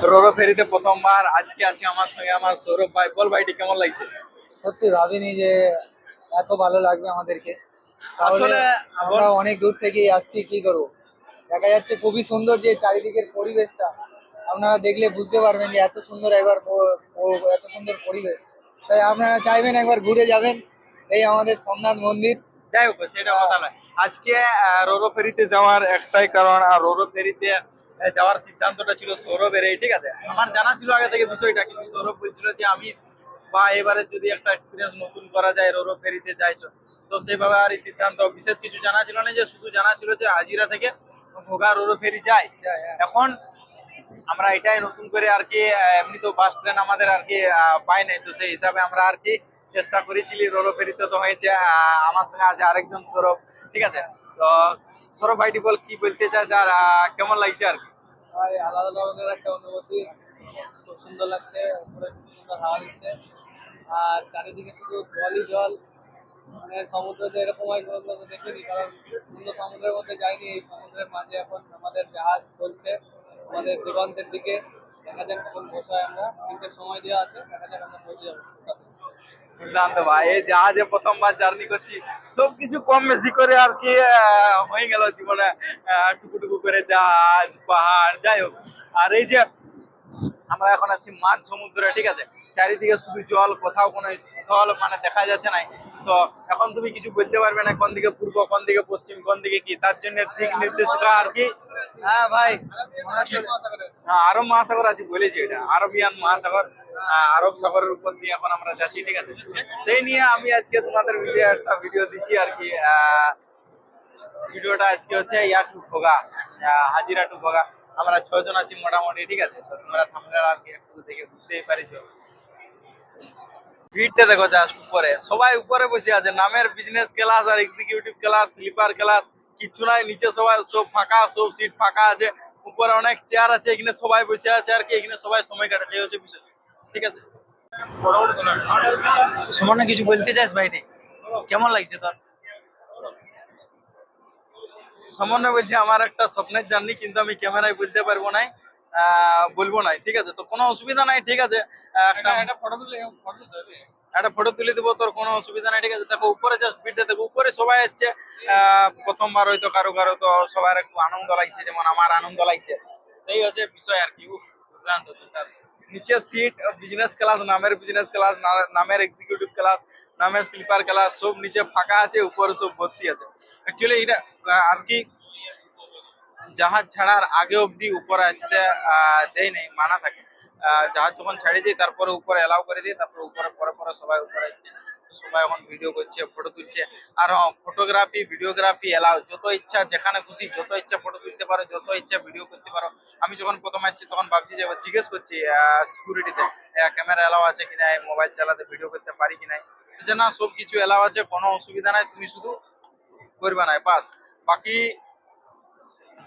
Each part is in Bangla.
রোরো ফেরিতে প্রথমবার আজকে আছি আমার সঙ্গে আমার সৌরভ ভাই। বল ভাইটি কেমন লাগছে? সত্যি ভাবিনি যে এত ভালো লাগবে আমাদেরকে। তাহলে আসলে আমরা বল। অনেক দূর থেকেই আসছি, কি করবো। দেখা যাচ্ছে খুবই সুন্দর যে চারিদিকের পরিবেশটা, আপনারা দেখলে বুঝতে পারবেন যে এত সুন্দর একবার এত সুন্দর পরিবেশ। তাই আপনারা চাইবেন একবার ঘুরে যাবেন এই আমাদের সোমনাথ মন্দির। যাই হোক সেটা আহ, কথা নয়। আজকে রোরো ফেরিতে যাওয়ার একটাই কারণ, আর রোরো ফেরিতে যাওয়ার সিদ্ধান্তটা ছিল সৌরভের। এই ঠিক আছে, আমার জানা ছিল আগে থেকে বিষয়টা, কিন্তু সৌরভ বলছিল যে আমি বা এবারে যদি একটা এক্সপিরিয়েন্স নতুন করা যায় রোরো ফেরিতে যাইছো, তো সেভাবে আর এই সিদ্ধান্ত বিশেষ কিছু জানা ছিল না, যে শুধু জানা ছিল যে হাজিরা থেকে ঘোঘা রোরো ফেরি যায়। হ্যাঁ। এখন আমরা এটাই নতুন করে আর কি, এমনি তো বাস ট্রেন আমাদের আর কি পাই নাই, তো সেই হিসাবে আমরা আর কি চেষ্টা করেছিলি রোরো ফেরিতে। তো হয়েছে, আমার সঙ্গে আছে আরেকজন সৌরভ। ঠিক আছে, তো সৌরভ ভাইটি বল কি বলতে চাস আর কেমন লাগছে আর কি? ভাই, আলাদা ধরনের একটা অনুভূতি। খুব সুন্দর লাগছে, উপরে খুব সুন্দর হাওয়া দিচ্ছে, আর চারিদিকে শুধু জলই জল। মানে সমুদ্র যে এরকম হয় কোনোদিনও তো দেখিনি, কারণ অন্য সমুদ্রের মধ্যে যাইনি। এই সমুদ্রের মাঝে এখন আমাদের জাহাজ চলছে আমাদের দিগন্তের দিকে। দেখা যাক কখন পৌঁছায়, আমরা 3টে সময় দেওয়া আছে, দেখা যাক আমরা পৌঁছে যাবো কোথাতে। বুঝলাম তো ভাই, এই জাহাজে প্রথমবার জার্নি করছি, সবকিছু কম বেশি করে আর কি হয়ে গেল জীবনে। টুকু করে জাহাজ পাহাড় যাই হোক। আর এই যে আমরা এখন আছি মাঝ সমুদ্রে, ঠিক আছে, চারিদিকে শুধু জল, কোথাও কোনো স্থল মানে দেখা যাচ্ছে না। তো এখন তুমি কিছু বলতে পারবে না কোন দিকে পূর্ব, কোন দিকে পশ্চিম, কোন দিকে কি, তার জন্য দিক নির্দেশিকা আর কি। হ্যাঁ ভাই, হ্যাঁ, আরব মহাসাগর আছে বলেছি, এটা আরবিয়ান মহাসাগর। আরব সাগরের উপর দিয়ে এখন আমরা যাচ্ছি, ঠিক আছে। সেই নিয়ে আমি আজকে তোমাদের ভিডিও একটা ভিডিও দিচ্ছি আর কি। ভিডিওটা আজকে হচ্ছে ইয়া টু ঘোগা, হাজিরা টু ঘোগা। আমরা 6 জন আছি মোটামুটি, ঠিক আছে। তো তোমরা থাম্বনেল আর কি একটু দেখে বুঝতেই পারিছো। ভিড়টা দেখো, জাস্ট উপরে সবাই উপরে বসে আছে, নামের বিজনেস ক্লাস আর এক্সিকিউটিভ ক্লাস, স্লিপার ক্লাস কিচ্ছু নাই। নিচে সবাই সব ফাঁকা, সব সিট ফাঁকা আছে। উপরে অনেক চেয়ার আছে, এখানে সবাই বসে আছে আর কি, এখানে সবাই সময় কাটাচ্ছে, এই হচ্ছে বিষয়। ঠিক আছে, সামান্য কিছু বলতে চাস ভাইটি? কেমন লাগছে তোর? সামান্য বলছি আমার একটা স্বপ্নের জার্নি, কিন্তু আমি ক্যামেরায় বলতে পারবো না, বলবো না, ঠিক আছে। তো কোনো অসুবিধা নাই, ঠিক আছে। একটা ফটো তুলে দেবো, তোর কোনো অসুবিধা নাই, ঠিক আছে। দেখো উপরে জাস্ট ভিড়টা দেখো, উপরে সবাই এসছে। প্রথমবার হয়তো কারো কারো তো সবার একটু আনন্দ লাগছে, যেমন আমার আনন্দ লাগছে। এই হচ্ছে বিষয় আর কি। উফ, দুর্দান্ত দুর্দান্ত। নিচে সিট বিজনেস ক্লাস, নামের বিজনেস ক্লাস, নামের এক্সিকিউটিভ ক্লাস, নামের স্লিপার ক্লাস, সব নিচে ফাঁকা আছে, উপরে সব ভর্তি আছে। অ্যাকচুয়ালি এটা আর কি জাহাজ ছাড়ার আগে অব্দি উপরে আসতে দেয় নেই, মানা থাকে। জাহাজ যখন ছেড়ে দিই তারপরে উপরে এলাও করে দিই, তারপরে উপরে পরে পরে সবাই উপরে আসছে। তো সবাই এখন ভিডিও করছে, ফটো তুলছে। আর ফটোগ্রাফি ভিডিওগ্রাফি এলাও, যত ইচ্ছা যেখানে খুশি যত ইচ্ছা ফটো তুলতে পারো, যত ইচ্ছা ভিডিও করতে পারো। আমি যখন প্রথম আসছি তখন ভাবছি যে জিজ্ঞেস করছি সিকিউরিটিতে ক্যামেরা এলাও আছে কিনা, মোবাইল চালাতে ভিডিও করতে পারি কিনা, যে না সব কিছু এলাও আছে, কোনো অসুবিধা নাই, তুমি শুধু করবে না বাস। বাকি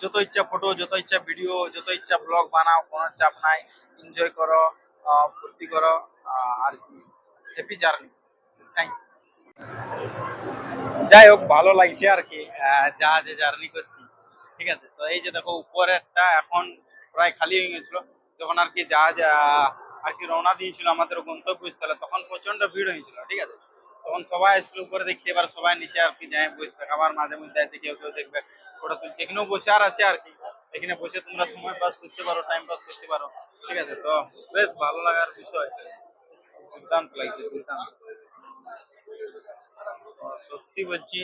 যত ইচ্ছা ফটো, যত ইচ্ছা ভিডিও, যত ইচ্ছা ব্লগ বানাও, কোনো চাপ নাই। এনজয় করো, ফুর্তি করো, আর কি। Happy journey. থ্যাংক। যাই হোক, ভালো লাগছে আর কি, জাহাজে জার্নি করছি। ঠিক আছে, তো এই যে দেখো উপরেরটা এখন প্রায় খালি হয়ে গেছিল। যখন আর কি জাহাজ আর কি রওনা দিয়েছিল আমাদের গন্তব্যস্থলে, তখন প্রচন্ড ভিড় হয়েছিল, ঠিক আছে। তখন সবাই আসলে উপরে দেখতে, এবার সবাই নিচে আর কি যাই বসবে, আবার মাঝে মধ্যে এসে কেউ কেউ দেখবে ফটো তুলছে। এখানেও বসে আর আছে আর কি, এখানে বসে তোমরা সময় পাস করতে পারো, টাইম পাস করতে পারো, ঠিক আছে। তো বেশ ভালো লাগার বিষয়, দুর্দান্ত লাগছে, দুর্দান্ত। সত্যি বলছি,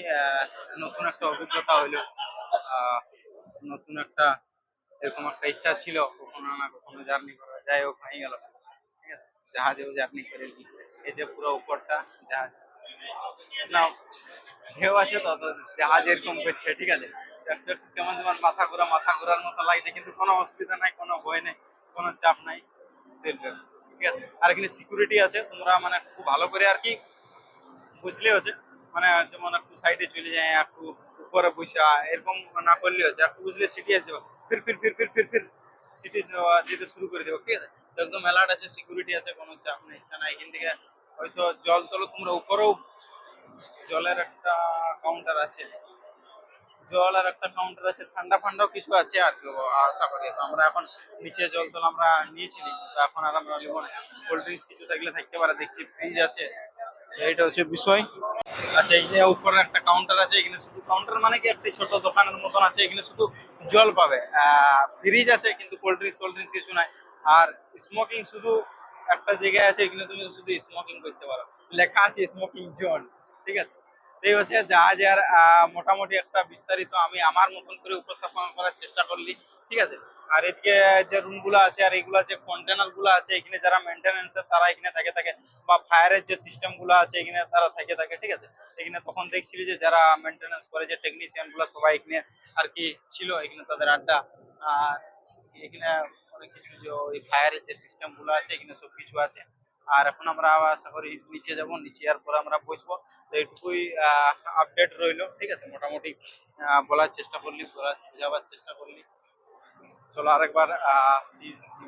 নতুন একটা অভিজ্ঞতা হইলো। আহ, নতুন একটা এরকম একটা ইচ্ছা ছিল কখনো না কখনো জার্নি করা, যাই হোক হয়ে গেল, ঠিক আছে। জাহাজেও জার্নি করে নি। এই যে পুরো উপরটা জাহাজ, না ঢেউ আছে তো, তো জাহাজ এরকম করছে, ঠিক আছে। একটু একটু কেমন যেমন মাথা ঘোরার মতো লাগছে, কিন্তু কোনো অসুবিধা নাই, কোনো ভয় নেই, কোনো চাপ নাই, চলবে, ঠিক আছে। আর এখানে সিকিউরিটি আছে, তোমরা মানে খুব ভালো করে আর কি বুঝলে হচ্ছে, মানে যেমন একটু সাইডে চলে যায়, একটু উপরে বসা এরকম না করলে হচ্ছে, একটু বুঝলে সিটি আসবে, ফির ফির ফির ফির ফির ফির সিটি দিতে শুরু করে দেবো, ঠিক আছে। তো একদম অ্যালার্ট আছে, সিকিউরিটি আছে, কোনো চাপ নেই, ইচ্ছা নাই এখান থেকে হয়তো জল তলো তোমরা উপরেও জলের একটা কাউন্টার আছে, জল আর একটা কাউন্টার আছে, ঠান্ডা ফান্ডাও কিছু আছে আর কি আশা করি। তো আমরা এখন নিচে জল টল আমরা নিয়েছিলি, তো এখন আর আমরা নেবো না। কোল্ড ড্রিঙ্কস কিছু থাকলে থাকতে পারে, দেখছি ফ্রিজ আছে, এইটা হচ্ছে বিষয়। আচ্ছা, এই যে উপরে একটা কাউন্টার আছে, এখানে শুধু কাউন্টার মানে কি একটি ছোট দোকানের মতন আছে, এখানে শুধু জল পাবে, ফ্রিজ আছে কিন্তু কোল্ড ড্রিঙ্কস কিছু নাই। আর স্মোকিং শুধু একটা জায়গায় আছে, এখানে তুমি শুধু স্মোকিং করতে পারো, লেখা আছে স্মোকিং জোন, ঠিক আছে। এই হচ্ছে জাহাজের মোটামুটি একটা বিস্তারিত আমি আমার মতন করে উপস্থাপন করার চেষ্টা করলি, ঠিক আছে। আর এদিকে যে রুম গুলো আছে আর এইগুলা যে কন্টেনার গুলো আছে, এখানে যারা মেনটেন্যান্স তারা এখানে থাকে বা ফায়ারের যে সিস্টেম গুলো আছে এখানে তারা থাকে, ঠিক আছে। এখানে তখন দেখছিলি যে যারা মেনটেন্যান্স করে, যে টেকনিশিয়ান গুলো সবাই এখানে আর কি ছিল, এখানে তাদের আড্ডা। আর এখানে অনেক কিছু যে ওই ফায়ারের যে সিস্টেম গুলো আছে এখানে সবকিছু আছে। আর এখন আমরা আশা করি নিচে যাব, নিচে যাওয়ার পরে আমরা বসবো। তো এইটুকুই আপডেট রইলো, ঠিক আছে। মোটামুটি বলার চেষ্টা করলি, বোঝাবার চেষ্টা করলি। চলো আরেকবার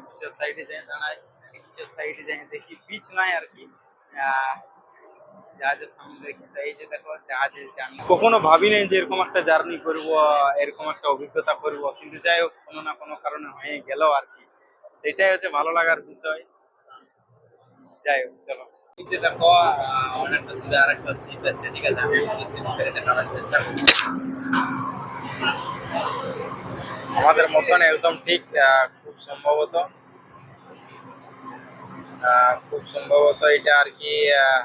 বিচের সাইডে যাই, দাঁড়াই বিচের সাইডে যাই, দেখি বিচ নাই আর কি, জাহাজের সামনে দেখি। তো এই যে দেখো জাহাজের জার্নি, কখনো ভাবি নাই যে এরকম একটা জার্নি করব, এরকম একটা অভিজ্ঞতা করব, কিন্তু যাই হোক কোনো না কোনো কারণে হয়ে গেল আর কি। এটাই হচ্ছে ভালো লাগার বিষয়। যাই হোক চলো। এই যে দেখো অনেকটা দূরে আরেকটা সিট আছে, ঠিক আছে। আমি সিট নামার চেষ্টা করি। আমাদের মতন একদম ঠিক খুব সম্ভবত এটা আর কি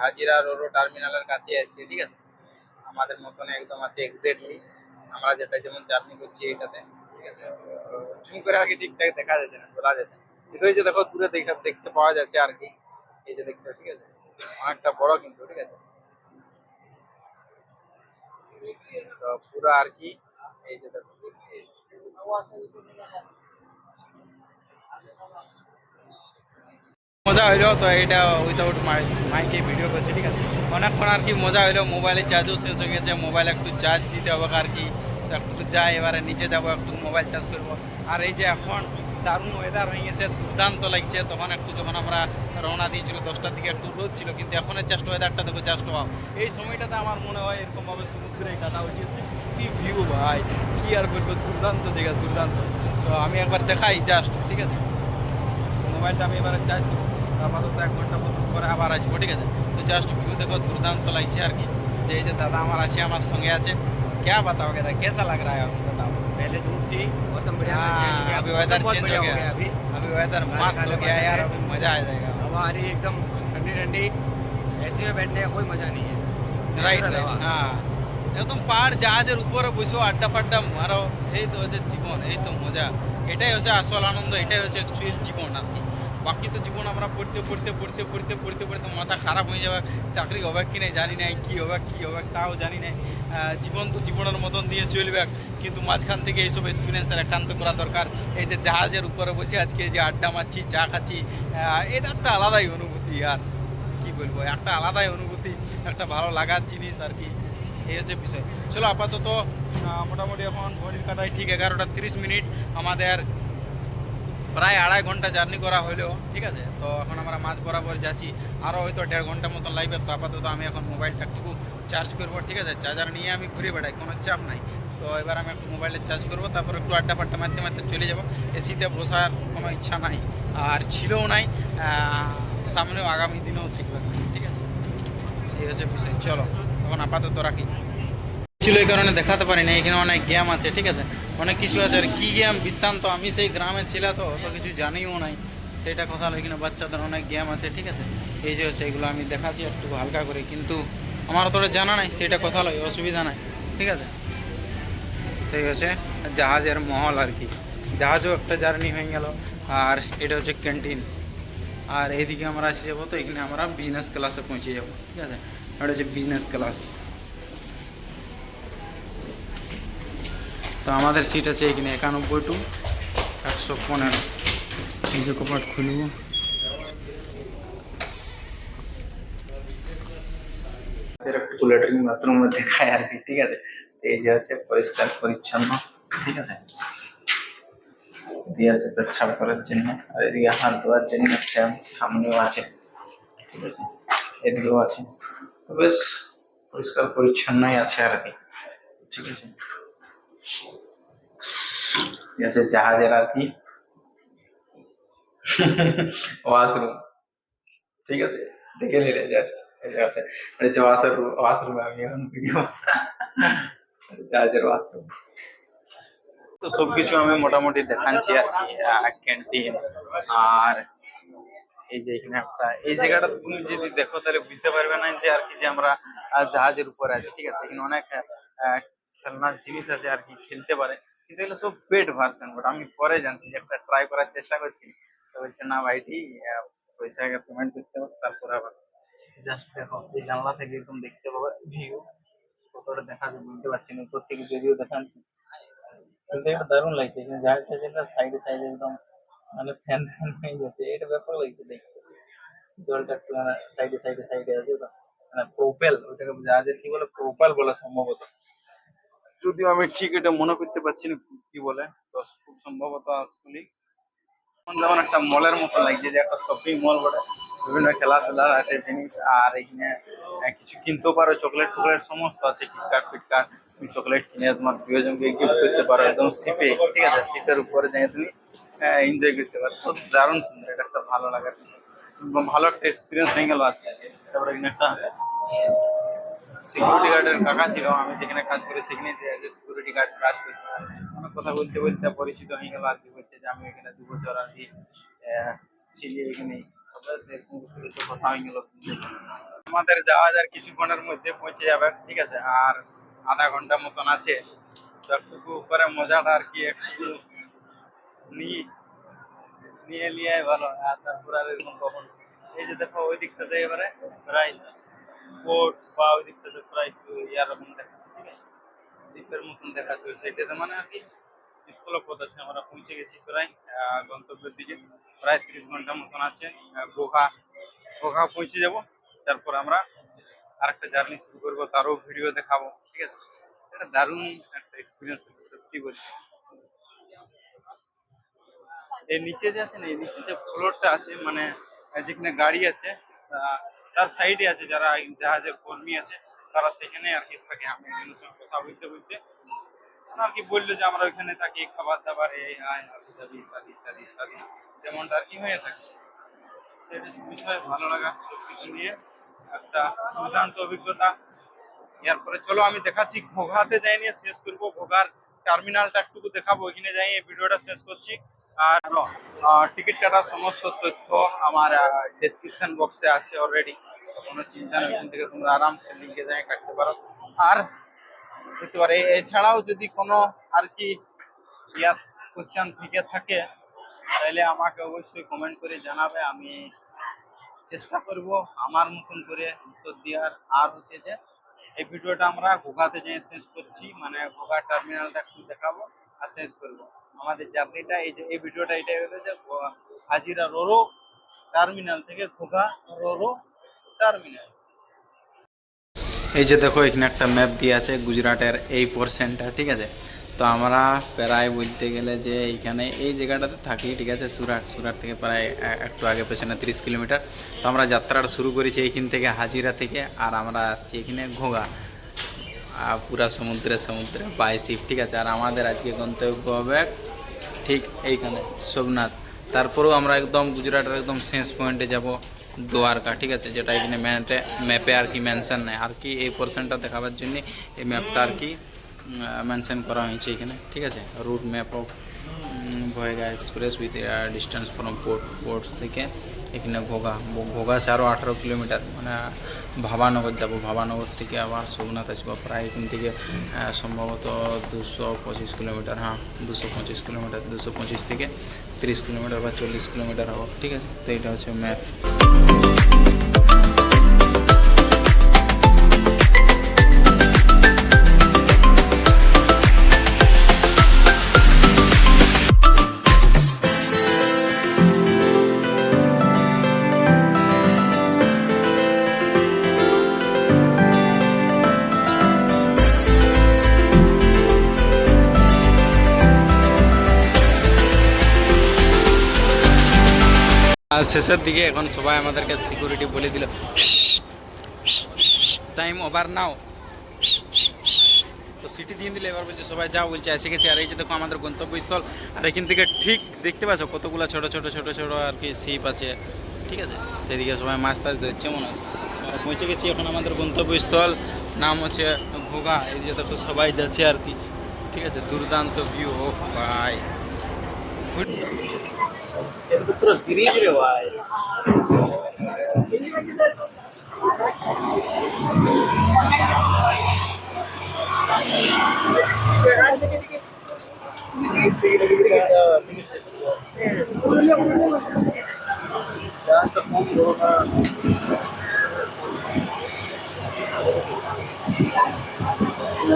হাজিরা রোড টার্মিনালের কাছে আসছে, ঠিক আছে। আমাদের মতন একদম আছে এক্স্যাক্টলি আমরা যেটা যেমন জার্নি করছি এটাতে, ঠিক আছে। জুম করে আর কি ঠিকঠাক দেখা যাচ্ছে না, বলা যাচ্ছে। কিন্তু এই যে দেখো দূরে দেখতে পাওয়া যাচ্ছে আর কি, এই যে দেখতে, ঠিক আছে। অনেকটা বড় কিন্তু, ঠিক আছে। তো পুরো আর কি এই যে দেখো মজা হইলো। তো এটা উইদাউট মাইকে ভিডিও করছে, ঠিক আছে। অনেকক্ষণ আর কি মজা হইলো, মোবাইলে চার্জও শেষ হয়ে গেছে, মোবাইল একটু চার্জ দিতে হবে আর কি। তো একটু যাই, এবারে নিচে যাবো, একটু মোবাইল চার্জ করবো। আর এই যে এখন দারুণ ওয়েদার হয়ে গেছে, দুর্দান্ত লাগছে। তখন একটু যখন আমরা রওনা দিয়েছিল 10টার দিকে একটু রোদ ছিল, কিন্তু এখন জাস্ট ওয়েদারটা দেখো, জাস্ট ওয়াও। এই সময়টাতে আমার মনে হয় এরকমভাবে সমুদ্রে কাটা উচিত। কি ভিউ ভাই, কি আর বলবো, দুর্দান্ত জায়গা, দুর্দান্ত। তো আমি একবার দেখাই জাস্ট, ঠিক আছে। মোবাইলটা আমি এবারে চার্জ দেবো, আপাতত 1 ঘন্টা পরে আবার আসবো, ঠিক আছে। তো জাস্ট ভিউ দেখো, দুর্দান্ত লাগছে আর কি। যে এই যে দাদা আমার আছে, আমার সঙ্গে আছে। क्या बताओगे दादा, कैसा लग रहा है आपको, बताओ। पहले धूप थी, मौसम बढ़िया था, चेंज हो गया, अभी मौसम वेदर बहुत चेंज हो बढ़िया गया, अभी। अभी वेदर मस्त हो गया यार, अभी मजा आ जाएगा। हवा आ रही है एकदम ठंडी ठंडी, ऐसे में बैठने का कोई मजा नहीं है। রাইট Natural রাইট, हवा। হ্যাঁ। একদম পাহাড় জাহাজের উপরে বসেও আড্ডা ফাড্ডা মারো, এই তো হচ্ছে জীবন, এই তো মজা। এটাই হচ্ছে আসল আনন্দ, এটাই হচ্ছে অ্যাকচুয়াল জীবন আর কি। বাকি তো জীবন আমরা পড়তে মাথা খারাপ হয়ে যাবে, চাকরি হবে কি নাই জানি নাই, কি হবে তাও জানি নাই। জীবন তো জীবনের মতন দিয়ে চলবে, কিন্তু মাঝখান থেকে এইসব এক্সপিরিয়েন্সের একান্ত করা দরকার। এই যে জাহাজের উপরে বসে আজকে যে আড্ডা মারছি, চা খাচ্ছি, এটা একটা আলাদাই অনুভূতি। আর কি বলবো, একটা আলাদাই অনুভূতি, একটা ভালো লাগার জিনিস আর কি। এই হচ্ছে বিষয়। চলো আপাতত মোটামুটি এখন ঘড়ির কাটায় ঠিক 11টা 30 মিনিট, আমাদের প্রায় 2.5 ঘন্টা জার্নি করা হলো, ঠিক আছে। তো এখন আমরা মাঝ বরাবর যাচ্ছি, আরও হয়তো 1.5 ঘন্টার মতন লাগবে। তো আপাতত আমি এখন মোবাইলটা একটু চার্জ করবো, ঠিক আছে। চার্জার নিয়ে আমি ঘুরে বেড়াই, কোনো চাপ নাই। তো এবার আমি একটু মোবাইলে চার্জ করবো, তারপর একটু আড্ডা ফাড্ডা মারতে চলে যাবো। এসিতে বসার কোনো ইচ্ছা নাই, আর ছিলও নাই, সামনেও আগামী দিনেও থাকবে না, ঠিক আছে। এই হচ্ছে বিষয়। চলো এখন আপাতত রাখি। ছিল এই কারণে দেখাতে পারি না, এখানে অনেক গেম আছে, ঠিক আছে। অনেক কিছু আছে, আর কি গেম বৃত্তান্ত আমি সেই গ্রামে ছিলাম, তো অত কিছু জানিও নাই, সেটা কথা হলো। এখানে বাচ্চাদের অনেক গেম আছে, ঠিক আছে। এই যে হচ্ছে এগুলো আমি দেখাচ্ছি একটু হালকা করে, কিন্তু আমার অতটা জানা নাই, সেটা কথা লয়, অসুবিধা নাই, ঠিক আছে। সেই হচ্ছে জাহাজের মহল আর কি, জাহাজও একটা জার্নি হয়ে গেল। আর এটা হচ্ছে ক্যান্টিন। আর এইদিকে আমরা এসে যাবো, তো এখানে আমরা বিজনেস ক্লাসে পৌঁছে যাবো, ঠিক আছে। এটা হচ্ছে বিজনেস ক্লাস। তো আমাদের সিট আছে এখানে 91 টু 115। এই যে কপাট খুলব, একটু ল্যাট্রিন বাথরুমে দেখায় আর কি, ঠিক আছে। এই যে আছে পরিষ্কার পরিচ্ছন্ন, ঠিক আছে, দিয়ে আছে পেচ্ছাপ করার জন্য। আর এদিকে হাত ধোয়ার জন্য সামনেও আছে, ঠিক আছে, এদিকেও আছে। তো বেশ পরিষ্কার পরিচ্ছন্নই আছে আর কি, ঠিক আছে। ঠিক আছে, জাহাজের আর কি ওয়াশরুম, ঠিক আছে, দেখে নিলে জাস্ট ওয়াশরুম আমি এখন ভিডিও জাহাজের ওয়াশরুম। তো সবকিছু আমি মোটামুটি দেখাচ্ছি আর কি, ক্যান্টিন আর এই যে এখানে একটা এই জায়গাটা তুমি যদি দেখো তাহলে বুঝতে পারবে না যে আর কি যে আমরা জাহাজের উপরে আছি, ঠিক আছে। এখানে অনেক খেলনার জিনিস আছে আর কি, খেলতে পারে, কিন্তু এগুলো সব পেড ভার্সন। বাট আমি পরে জানছি যে একটা ট্রাই করার চেষ্টা করছি, তো বলছে না ভাইটি পয়সা আগে পেমেন্ট করতে হবে তারপরে আবার। জাস্ট দেখো এই জানলা থেকে একদম দেখতে পাবে ভিউ, কতটা দেখা যায় বুঝতে পারছি না, উপর থেকে যদিও দেখাচ্ছি। কিন্তু এটা দারুণ লাগছে, এখানে জাহাজটা যেটা সাইডে সাইডে একদম মানে ফ্যান ফ্যান হয়ে যাচ্ছে, এটা ব্যাপার লাগছে দেখতে। জলটা একটু মানে সাইডে সাইডে সাইডে আছে তো, মানে প্রোপেল, ওইটাকে জাহাজের কি বলে, প্রোপেল বলে সম্ভবত, যদিও আমি ঠিক এটা মনে করতে পারছি না কি বলে, তো খুব সম্ভবত আসলে যেমন একটা মলের মতো লাগছে, যে একটা শপিং মল বলে, বিভিন্ন খেলাধুলার আছে জিনিস, আর এখানে কিছু কিনতেও পারো, চকলেট টকলেট সমস্ত আছে, কিটকাট ফিটকাট, তুমি চকলেট কিনে তোমার প্রিয়জনকে গিফট করতে পারো একদম শিপে, ঠিক আছে, শিপের উপরে যাই তুমি এনজয় করতে পারো। তো দারুণ সুন্দর, এটা একটা ভালো লাগার বিষয়, এবং ভালো একটা এক্সপিরিয়েন্স হয়ে গেল আর কি। তারপরে এখানে একটা সিকিউরিটি গার্ডের কাকা ছিল, আমি যেখানে কাজ করি সেখানে যে সিকিউরিটি গার্ড কাজ করতে, অনেক কথা বলতে বলতে পরিচিত হয়ে গেল আর কি। বলছে যে আমি এখানে 2 বছর আর কি ছিলি এখানে, সেরকম করতে করতে কথা হয়ে গেল। আমাদের জাহাজ আর কিছুক্ষণের মধ্যে পৌঁছে যাবে, ঠিক আছে, আর আধা ঘন্টা মতন আছে। তো একটু করে মজাটা আর কি একটু নিয়ে নিয়ে ভালো, আর তারপর আর এরকম কখন এই যে দেখো ওই দিকটাতে এবারে প্রায় বোট বা ওই দিকটাতে প্রায় ইয়ার রকম দেখাচ্ছে, ঠিক আছে, দ্বীপের মতন দেখাচ্ছে ওই সাইডটাতে, মানে আর কি স্থলপথ আছে। আমরা পৌঁছে গেছি প্রায় গন্তব্যের দিকে, প্রায় 30 ঘন্টা মতন আছে, ঘোঘা পৌঁছে যাব। তারপর আমরা আরেকটা জার্নি শুরু করবো, তারও ভিডিও দেখাবো, ঠিক আছে। এটা দারুণ একটা এক্সপিরিয়েন্স, সত্যি বলছি। এর নিচে যে আছে না, এই নিচে যে ফ্লোরটা আছে, মানে যেখানে গাড়ি আছে তার সাইডে আছে যারা জাহাজের কর্মী আছে, তারা সেখানে আর কি থাকে। আমি এখানের সঙ্গে কথা বলতে বলতে আর কি বললো যে আমরা ওইখানে থাকি, খাবার দাবার এই আয় ইত্যাদি ইত্যাদি ইত্যাদি ইত্যাদি, যেমনটা আর কি হয়ে থাকে। তো এটা বিষয় ভালো লাগা, সবকিছু নিয়ে একটা দুর্দান্ত অভিজ্ঞতা। এরপরে চলো আমি দেখাচ্ছি, ঘোঘাতে যাই নিয়ে শেষ করবো, ঘোঘার টার্মিনালটা একটু দেখাবো, ওইখানে যাই এই ভিডিওটা শেষ করছি। আর টিকিট কাটার সমস্ত তথ্য আমার ডেসক্রিপশন বক্সে আছে অলরেডি, কোনো চিন্তা নেই, ওইখান থেকে তোমরা আরামসে লিঙ্কে যাই কাটতে পারো। আর দেখতে পারো এছাড়াও যদি কোনো আর কি ইয়ার কোশ্চেন থেকে থাকে তাহলে আমাকে অবশ্যই কমেন্ট করে জানাবে, আমি চেষ্টা করব আমার মতন করে উত্তর দেওয়ার। আর হচ্ছে যে এই ভিডিওটা আমরা ঘোঘাতে যেয়ে শেষ করছি, মানে ঘোঘা টার্মিনালটা একটু দেখাবো আর শেষ করব আমাদের জার্নিটা। এই যে এই ভিডিওটা এটাই হয়েছে হাজিরা রোরো টার্মিনাল থেকে ঘোঘা রোরো টার্মিনাল। এই যে দেখো এখানে একটা ম্যাপ দিয়ে আছে গুজরাটের এই পোর্শনটা, ঠিক আছে। তো আমরা প্রায় বলতে গেলে যে এইখানে এই জায়গাটাতে থাকি, ঠিক আছে, সুরাট থেকে প্রায় একটু আগে পেছনে 30 কিলোমিটার। তো আমরা যাত্রাটা শুরু করেছি এইখান থেকে, হাজিরা থেকে, আর আমরা আসছি এখানে ঘোঘা, পুরা সমুদ্রে বাই শিপ, ঠিক আছে। আর আমাদের আজকে গন্তব্য হবে ঠিক এইখানে সোমনাথ। তারপরেও আমরা একদম গুজরাটের একদম শেষ পয়েন্টে যাব দ্বারকা, ঠিক আছে, যেটা এখানে ম্যাপে আর কি মেনশন নেই আর কি, এই পোর্শনটা দেখাবার জন্য এই ম্যাপটা আর কি মেনশন করা হয়েছে এখানে, ঠিক আছে। Route map of voyage express with distance from port থেকে এখানে ঘোঘা সে আরও 18 কিলোমিটার, মানে ভাবানগর যাব, ভাবানগর থেকে আবার সোমনাথ আসবো, প্রায় এখান থেকে সম্ভবত 225 কিলোমিটার, হ্যাঁ 225 কিলোমিটার, 225 থেকে 30 কিলোমিটার বা 40 কিলোমিটার হবে, ঠিক আছে। তো এটা হচ্ছে ম্যাপ। শেষের দিকে এখন সবাই আমাদেরকে সিকিউরিটি বলে দিল টাইম ওভার নাও, তো সিটি দিয়ে দিলে এবার বলছে সবাই যা বলছে এসে গেছে। আর এই যে দেখো আমাদের গন্তব্যস্থল, আর এখান থেকে ঠিক দেখতে পাচ্ছ কতগুলো ছোট ছোট ছোট ছোট আর কি শিপ আছে, ঠিক আছে। সেদিকে সবাই মাছ টাছ ধরছে মনে হয়। আমরা পৌঁছে গেছি এখন আমাদের গন্তব্যস্থল, নাম হচ্ছে ঘোঘা। এই যে দেখো সবাই যাচ্ছে আর কি, ঠিক আছে। দুর্দান্ত ভিউ, ও ভাই এটা তো পুরো ব্রিজ রে ভাই।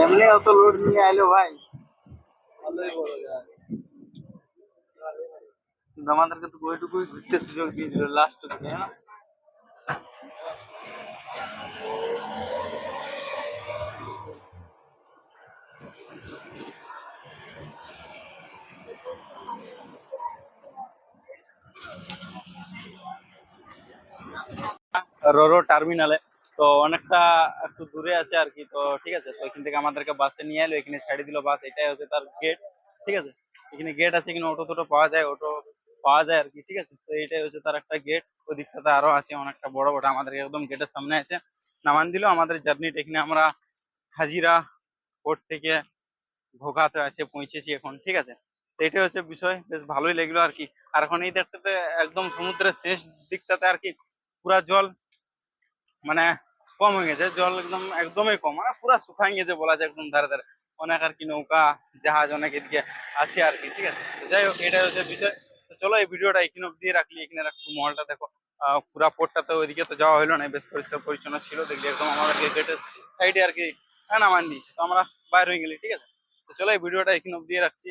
এমনি অত লোড নিয়ে আইলো ভাই, ভালোই বড় জাহাজ। কিন্তু আমাদেরকে তো ওইটুকুই ঘুরতে সুযোগ দিয়েছিল লাস্ট টুকু, হ্যাঁ। রোরো টার্মিনালে তো অনেকটা একটু দূরে আছে আর কি। তো ঠিক আছে, তো এখান থেকে আমাদেরকে বাসে নিয়ে এলো, এখানে ছেড়ে দিল বাস। এটাই হচ্ছে তার গেট, ঠিক আছে। এখানে গেট আছে, এখানে অটো টোটো পাওয়া যায়, অটো পাওয়া যায় আর কি, ঠিক আছে। তো এইটাই হচ্ছে তার একটা গেট। ওই দিকটাতে আরো আছে অনেকটা বড় বড়। আমাদের একদম গেটের সামনে আছে নামান দিল। আমাদের জার্নিটা এখানে আমরা হাজিরা পোর্ট থেকে ঘোঘাতে আছে পৌঁছেছি এখন, ঠিক আছে। তো এটাই হচ্ছে বিষয়, বেশ ভালোই লাগলো আর কি। আর এখন এই দিকটাতে একদম সমুদ্রের শেষ দিকটাতে আর কি পুরা জল মানে কম হয়ে গেছে, জল একদম একদমই কম, মানে পুরা শুকাই গেছে বলা যায় একদম ধারে ধারে। অনেক আর কি নৌকা জাহাজ অনেক এদিকে আছে আর কি, ঠিক আছে। তো যাই হোক, এটাই হচ্ছে বিষয়। তো চলো এই ভিডিওটা এখানে অব্দি রাখলি। এখানে একটু মহলটা দেখো, পুরা পোর্টটাতে ওইদিকে তো যাওয়া হলো না, বেশ পরিষ্কার পরিচ্ছন্ন ছিল দেখলি একদম। আমাদেরকে গেটের সাইডে আর কি নামান দিয়েছে, তো আমরা বাইরে হয়ে গেলি, ঠিক আছে। তো চলো এই ভিডিওটা এখানে অব্দি রাখছি।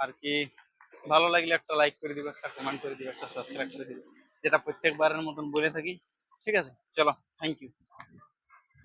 আর কি ভালো লাগলে একটা লাইক করে দিবে, একটা কমেন্ট করে দিবে, একটা সাবস্ক্রাইব করে দিবে, যেটা প্রত্যেকবারের মতন বলে থাকি, ঠিক আছে। চলো, থ্যাংক ইউ।